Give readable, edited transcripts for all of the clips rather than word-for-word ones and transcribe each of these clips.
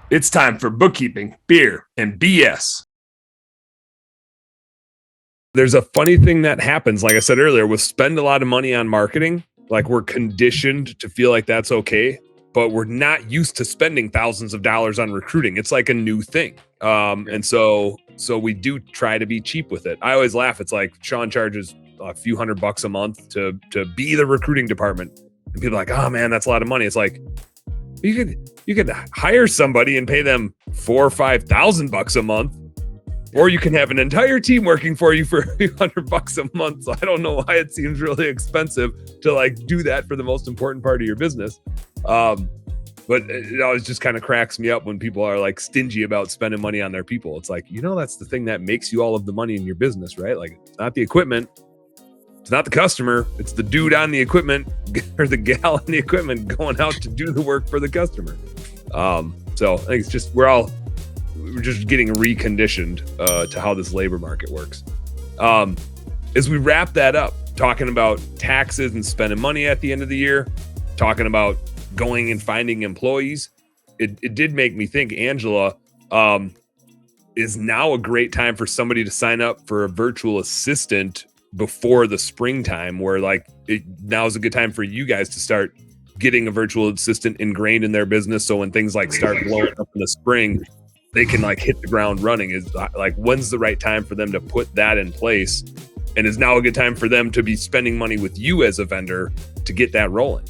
It's time for bookkeeping, beer, and BS. There's a funny thing that happens, like I said earlier, with spend a lot of money on marketing. Like we're conditioned to feel like that's okay, but we're not used to spending thousands of dollars on recruiting. It's like a new thing. And so we do try to be cheap with it. I always laugh. It's like Sean charges a few $100 a month to be the recruiting department. And people are like, oh man, that's a lot of money. It's like, you could hire somebody and pay them $4,000 or $5,000 a month, or you can have an entire team working for you for a few $100 a month. So I don't know why it seems really expensive to like do that for the most important part of your business. But it always just kind of cracks me up when people are like stingy about spending money on their people. It's like, that's the thing that makes you all of the money in your business, right? Like it's not the equipment. It's not the customer. It's the dude on the equipment or the gal on the equipment going out to do the work for the customer. So I think it's just, we're just getting reconditioned to how this labor market works. As we wrap that up, talking about taxes and spending money at the end of the year, talking about going and finding employees, it did make me think, Angela, is now a great time for somebody to sign up for a virtual assistant before the springtime, where like now is a good time for you guys to start getting a virtual assistant ingrained in their business. So when things like start blowing up in the spring, they can like hit the ground running. Is like, when's the right time for them to put that in place? And is now a good time for them to be spending money with you as a vendor to get that rolling?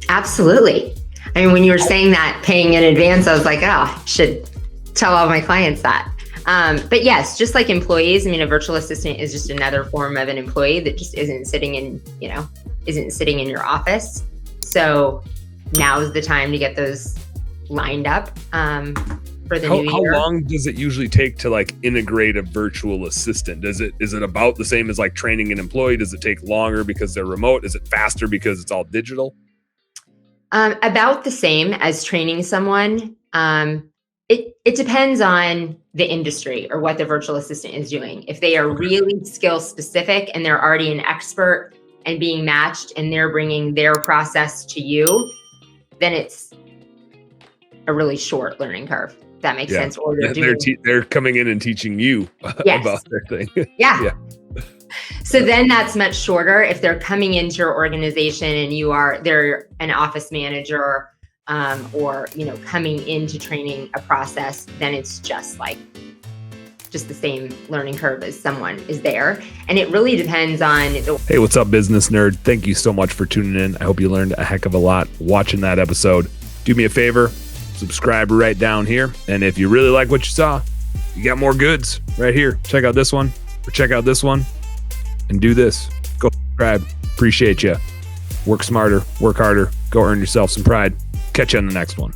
Absolutely. I mean, when you were saying that paying in advance, I was like, I should tell all my clients that. But yes, just like employees, I mean, a virtual assistant is just another form of an employee that just isn't sitting in your office. So now is the time to get those lined up for the new year. How long does it usually take to like integrate a virtual assistant? Is it about the same as like training an employee? Does it take longer because they're remote? Is it faster because it's all digital? About the same as training someone. It depends on the industry or what the virtual assistant is doing. If they are really skill specific and they're already an expert and being matched and they're bringing their process to you, then it's a really short learning curve. If that makes sense. Or they're coming in and teaching you about their thing. Yeah. So then that's much shorter. If they're coming into your organization and they're an office manager, or coming into training a process, then it's just the same learning curve as someone is there. And it really depends on Hey, what's up, business nerd? Thank you so much for tuning in. I hope you learned a heck of a lot watching that episode. Do me a favor, subscribe right down here. And if you really like what you saw, you got more goods right here. Check out this one or check out this one and do this. Go subscribe. Appreciate you. Work smarter, work harder, go earn yourself some pride. Catch you on the next one.